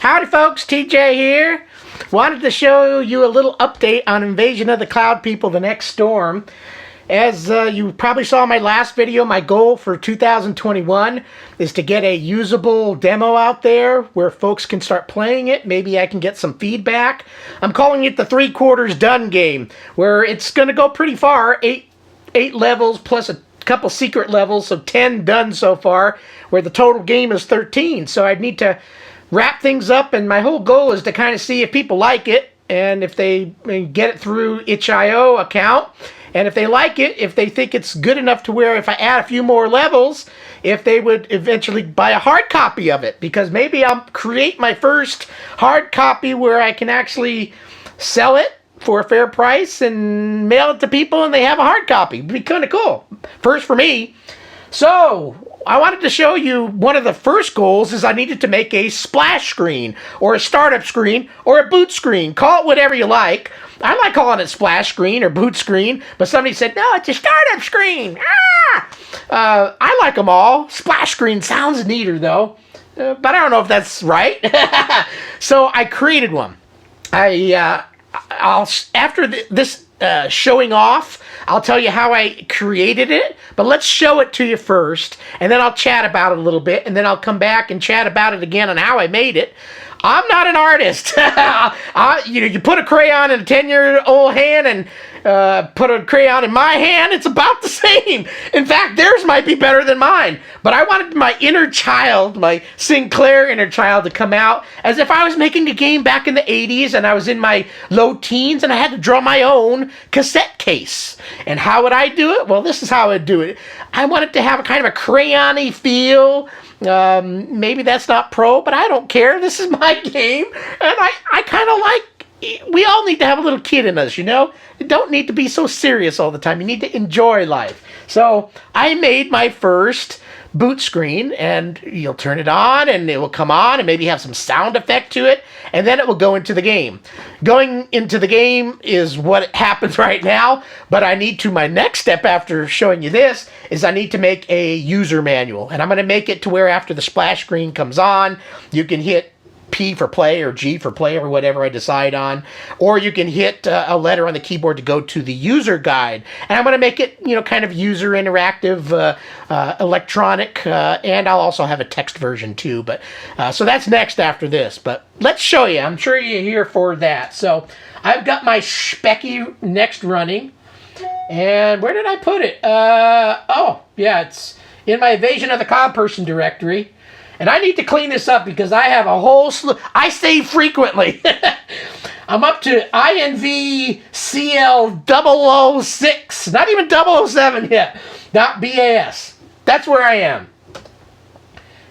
Howdy folks, TJ here. Wanted to show you a little update on Invasion of the Cloud People, the next storm. As you probably saw in my last video, my goal for 2021 is to get a usable demo out there where folks can start playing it. Maybe I can get some feedback. I'm calling it the 3/4 done game, where it's going to go pretty far, eight levels plus a couple secret levels, so 10 done so far, where the total game is 13. So I'd need to wrap things up, and my whole goal is to kind of see if people like it, and if they get it through itch.io account, and if they like it, if they think it's good enough to where if I add a few more levels, if they would eventually buy a hard copy of it, because maybe I'll create my first hard copy where I can actually sell it for a fair price and mail it to people and they have a hard copy. It'd be kind of cool. First for me. So I wanted to show you one of the first goals is I needed to make a splash screen or a startup screen or a boot screen. Call it whatever you like. I like calling it splash screen or boot screen, but somebody said, no, it's a startup screen. I like them all. Splash screen sounds neater though, but I don't know if that's right. So I created one. After this showing off, I'll tell you how I created it, but let's show it to you first, and then I'll chat about it a little bit, and then I'll come back and chat about it again on how I made it. I'm not an artist. You put a crayon in a 10-year-old hand and put a crayon in my hand, it's about the same. In fact, theirs might be better than mine. But I wanted my inner child, my Sinclair inner child, to come out as if I was making a game back in the 80s and I was in my low teens and I had to draw my own cassette case. And how would I do it? Well, this is how I'd do it. I wanted to have a kind of a crayon-y feel. Maybe that's not pro, but I don't care. This is my game, and I kind of like, we all need to have a little kid in us, you know? You don't need to be so serious all the time. You need to enjoy life. So I made my first boot screen, and you'll turn it on and it will come on and maybe have some sound effect to it, and then it will go into the game. Going into the game is what happens right now, but my next step after showing you this is I need to make a user manual, and I'm going to make it to where after the splash screen comes on, you can hit P for play or G for play or whatever I decide on, or you can hit a letter on the keyboard to go to the user guide. And I'm going to make it, kind of user interactive, electronic, and I'll also have a text version too. But so that's next after this. But let's show you. I'm sure you're here for that. So I've got my Speccy Next running, and where did I put it? Oh yeah, it's in my Invasion of the Cloud Person directory. And I need to clean this up because I have a whole slew. I save frequently. I'm up to INVCL006. Not even 007 yet. Not BAS. That's where I am.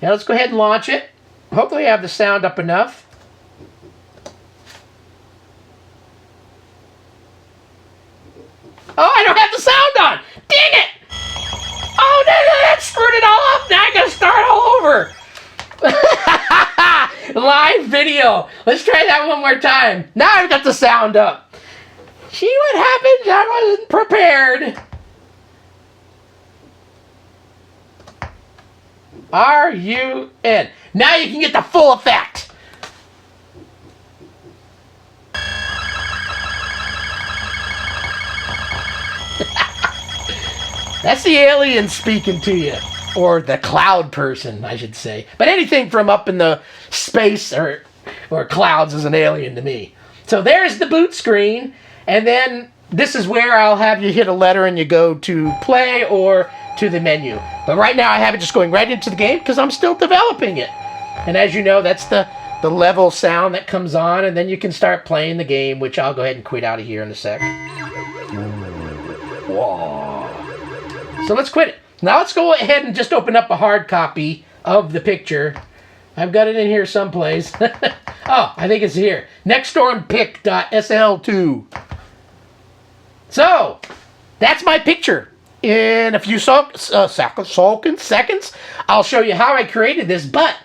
Now let's go ahead and launch it. Hopefully I have the sound up enough. Oh, I don't have the sound on. Dang it. Oh, that screwed it all up. Now I got to start all over. Live video. Let's try that one more time. Now I've got the sound up. See what happens? I wasn't prepared. RUN. Now you can get the full effect. That's the alien speaking to you. Or the cloud person, I should say. But anything from up in the space or clouds is an alien to me. So there's the boot screen. And then this is where I'll have you hit a letter and you go to play or to the menu. But right now I have it just going right into the game because I'm still developing it. And as you know, that's the level sound that comes on. And then you can start playing the game, which I'll go ahead and quit out of here in a sec. Whoa. So let's quit it. Now let's go ahead and just open up a hard copy of the picture. I've got it in here someplace. Oh, I think it's here. nextstormpic.sl2. So, that's my picture. In a few seconds, I'll show you how I created this. But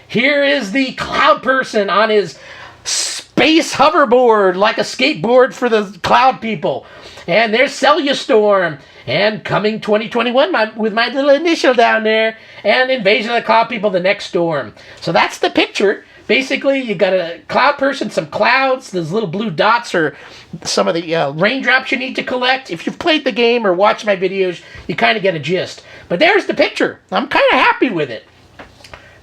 here is the cloud person on his space hoverboard, like a skateboard for the cloud people. And there's Cellulstorm. And coming 2021 with my little initial down there. And Invasion of the Cloud People, the next storm. So that's the picture. basically you got a cloud person, some clouds, those little blue dots are some of the raindrops you need to collect. If you've played the game or watched my videos, you kind of get a gist. But there's the picture. I'm kind of happy with it.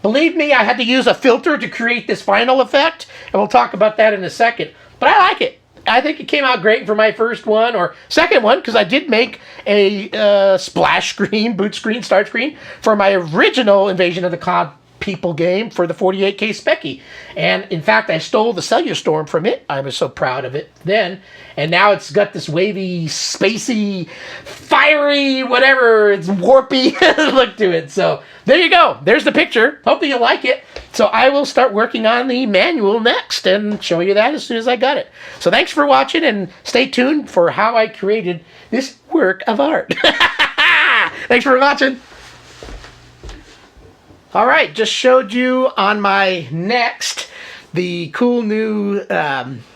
Believe me, I had to use a filter to create this final effect, and we'll talk about that in a second. But I like it. I think it came out great for my first one, or second one, because I did make a splash screen, boot screen, start screen, for my original Invasion of the Cloud People game for the 48K Speccy. And in fact, I stole the Cellular Storm from it. I was so proud of it then. And now it's got this wavy, spacey, fiery, whatever, it's warpy look to it. So there you go. There's the picture. Hopefully you like it. So I will start working on the manual next and show you that as soon as I got it. So thanks for watching, and stay tuned for how I created this work of art. Thanks for watching. All right, just showed you on my Next the cool new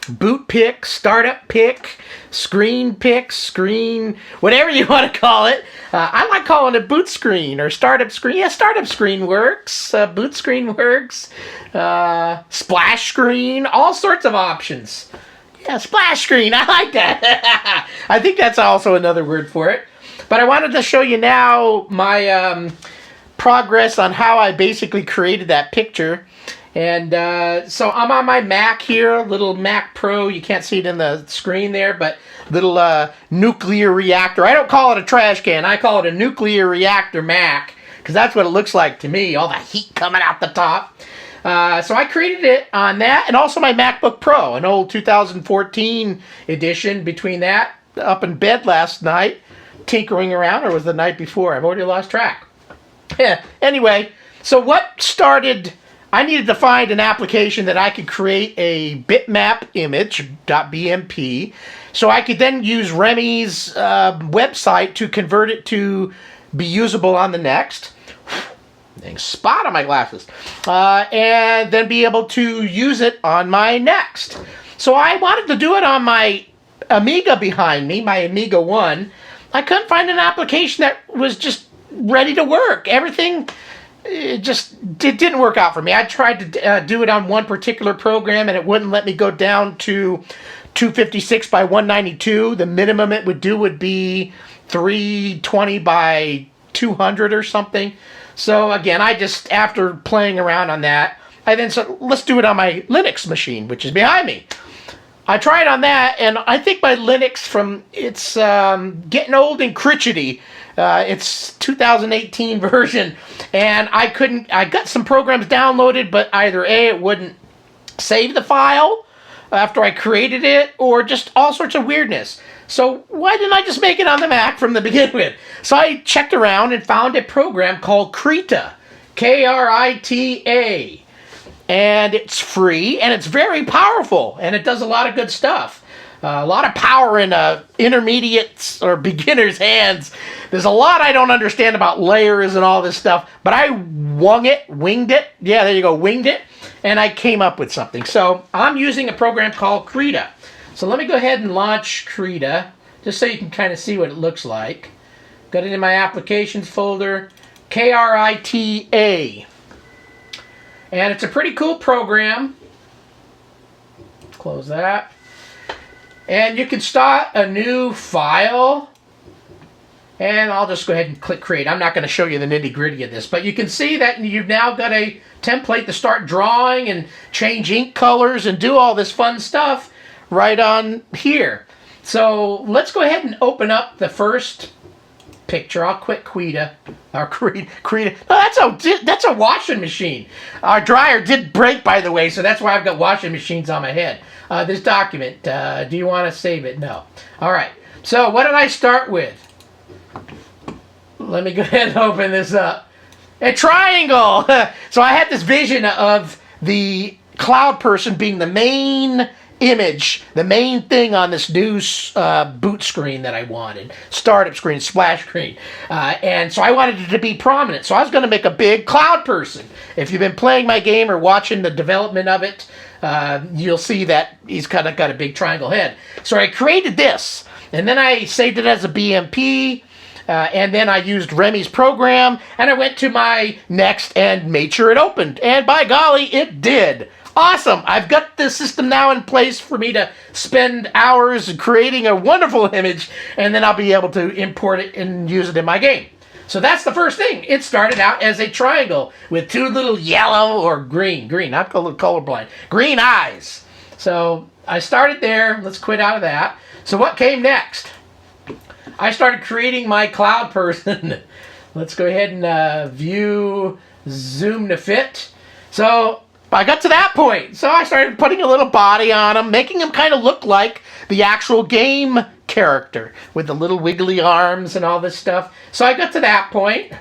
boot pick, startup pick, screen, whatever you want to call it. I like calling it boot screen or startup screen. Yeah, startup screen works. Boot screen works. Splash screen, all sorts of options. Yeah, splash screen, I like that. I think that's also another word for it. But I wanted to show you now my progress on how I basically created that picture. And so I'm on my Mac here, little Mac Pro. You can't see it in the screen there, but little nuclear reactor. I don't call it a trash can. I call it a nuclear reactor Mac, because that's what it looks like to me, all the heat coming out the top. So I created it on that, and also my MacBook Pro, an old 2014 edition. Between that, up in bed last night, tinkering around, or was the night before? I've already lost track. Yeah. Anyway, so what started, I needed to find an application that I could create a bitmap image, .bmp, so I could then use Remy's website to convert it to be usable on the Next. Dang spot on my glasses. And then be able to use it on my Next. So I wanted to do it on my Amiga behind me, my Amiga 1. I couldn't find an application that was just ready to work. Everything, it didn't work out for me. I tried to do it on one particular program, and it wouldn't let me go down to 256 by 192. The minimum it would do would be 320 by 200 or something. So again, I just, after playing around on that, I then said, let's do it on my Linux machine, which is behind me. I tried on that, and I think my Linux it's getting old and critchety. It's 2018 version, and I got some programs downloaded, but either A, it wouldn't save the file after I created it, or just all sorts of weirdness. So why didn't I just make it on the Mac from the beginning with? So I checked around and found a program called Krita, Krita. And it's free, and it's very powerful, and it does a lot of good stuff. A lot of power in intermediate or beginner's hands. There's a lot I don't understand about layers and all this stuff, but I winged it. Yeah, there you go, winged it, and I came up with something. So I'm using a program called Krita. So let me go ahead and launch Krita, just so you can kind of see what it looks like. Got it in my applications folder, Krita. And it's a pretty cool program. Close that. And you can start a new file. And I'll just go ahead and click create. I'm not going to show you the nitty-gritty of this, but you can see that you've now got a template to start drawing and change ink colors and do all this fun stuff right on here. So let's go ahead and open up the first picture. I'll quit Krita. No, that's a washing machine. Our dryer did break, by the way, so that's why I've got washing machines on my head. This document, do you want to save it? No. All right. So what did I start with? Let me go ahead and open this up. A triangle. So I had this vision of the cloud person being the main image, the main thing on this new boot screen that I wanted. Startup screen, splash screen. And so I wanted it to be prominent. So I was going to make a big cloud person. If you've been playing my game or watching the development of it, you'll see that he's kind of got a big triangle head. So I created this, and then I saved it as a BMP. And then I used Remy's program, and I went to my Next and made sure it opened. And by golly, it did. Awesome. I've got the system now in place for me to spend hours creating a wonderful image, and then I'll be able to import it and use it in my game. So that's the first thing. It started out as a triangle with two little yellow or green, I'm colorblind, green eyes. So I started there. Let's quit out of that. So what came next? I started creating my cloud person. Let's go ahead and view, zoom to fit. So I got to that point. So I started putting a little body on him, making him kind of look like the actual game character with the little wiggly arms and all this stuff. So I got to that point.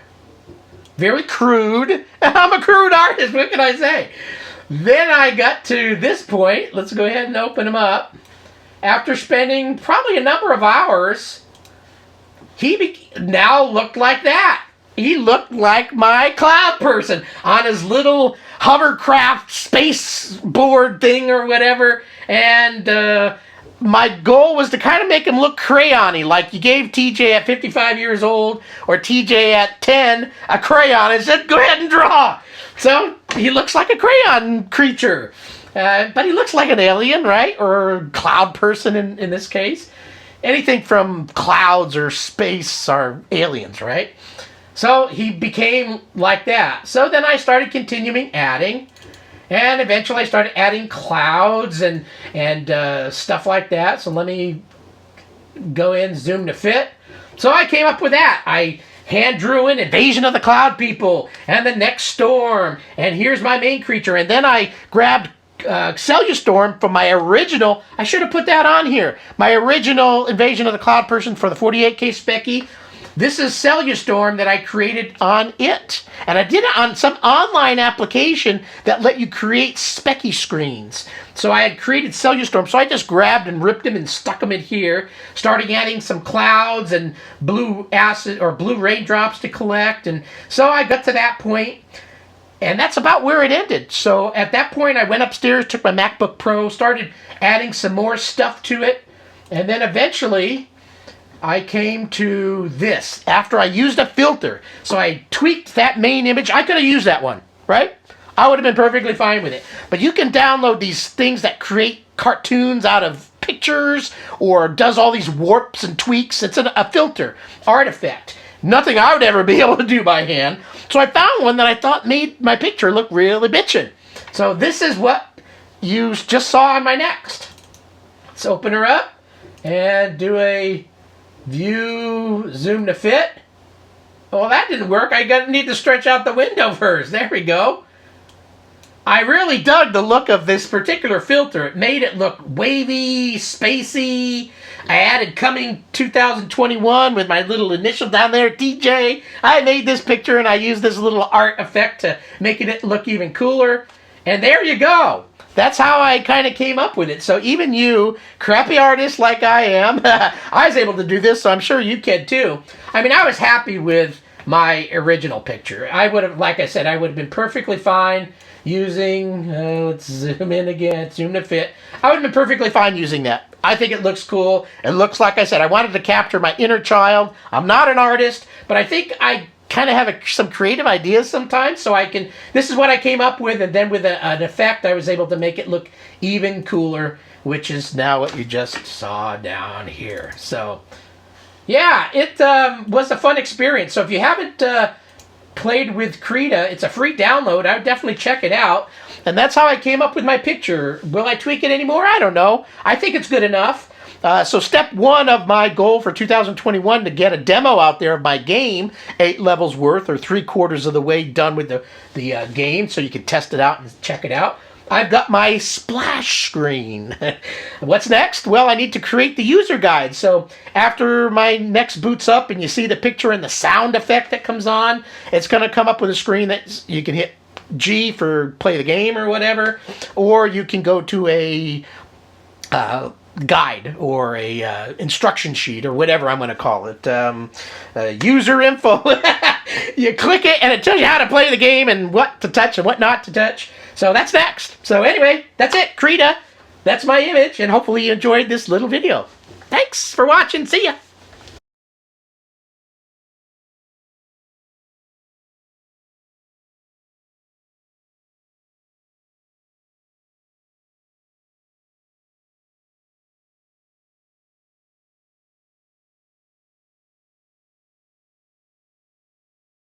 Very crude. I'm a crude artist. What can I say? Then I got to this point. Let's go ahead and open him up. After spending probably a number of hours, he now looked like that. He looked like my cloud person on his little hovercraft space board thing or whatever. And my goal was to kind of make him look crayon-y, like you gave TJ at 55 years old or TJ at 10 a crayon and said, go ahead and draw. So he looks like a crayon creature. But he looks like an alien, right? Or cloud person in this case. Anything from clouds or space are aliens, right? So he became like that. So then I started continuing adding. And eventually I started adding clouds and stuff like that. So let me go in, zoom to fit. So I came up with that. I hand drew in Invasion of the Cloud People and the Next Storm. And here's my main creature. And then I grabbed Storm from my original. I should have put that on here. My original Invasion of the Cloud Person for the 48K Speccy. This is Storm that I created on it. And I did it on some online application that let you create Speccy screens. So I had created Storm. So I just grabbed and ripped him and stuck him in here. Starting adding some clouds and blue acid or blue raindrops to collect. And so I got to that point. And that's about where it ended. So at that point, I went upstairs, took my MacBook Pro, started adding some more stuff to it. And then eventually, I came to this after I used a filter. So I tweaked that main image. I could have used that one, right? I would have been perfectly fine with it. But you can download these things that create cartoons out of pictures or does all these warps and tweaks. It's a filter artifact. Nothing I would ever be able to do by hand. So I found one that I thought made my picture look really bitchin'. So this is what you just saw on my Next. Let's open her up and do a view, zoom to fit. Well, that didn't work. I need to stretch out the window first. There we go. I really dug the look of this particular filter. It made it look wavy, spacey. I added coming 2021 with my little initial down there, TJ. I made this picture and I used this little art effect to make it look even cooler. And there you go. That's how I kind of came up with it. So even you, crappy artist like I am, I was able to do this, so I'm sure you can too. I mean, I was happy with my original picture. I would have, like I said, I would have been perfectly fine using, let's zoom in again, zoom to fit. I would have been perfectly fine using that. I think it looks cool. It looks, like I said, I wanted to capture my inner child. I'm not an artist, but I think I kind of have some creative ideas sometimes, so I can, this is what I came up with, and then with an effect, I was able to make it look even cooler, which is now what you just saw down here. So, yeah, it was a fun experience. So if you haven't played with Krita, it's a free download. I would definitely check it out. And that's how I came up with my picture. Will I tweak it anymore? I don't know. I think it's good enough. So step one of my goal for 2021 to get a demo out there of my game, 8 levels worth or 3/4 of the way done with the game, so you can test it out and check it out. I've got my splash screen. What's next? Well, I need to create the user guide. So after my Next boots up and you see the picture and the sound effect that comes on, it's going to come up with a screen that you can hit G for play the game or whatever, or you can go to a guide or a instruction sheet or whatever I'm going to call it. User info. You click it and it tells you how to play the game and what to touch and what not to touch. So that's next. So anyway, that's it. Krita. That's my image, and hopefully you enjoyed this little video. Thanks for watching. See ya.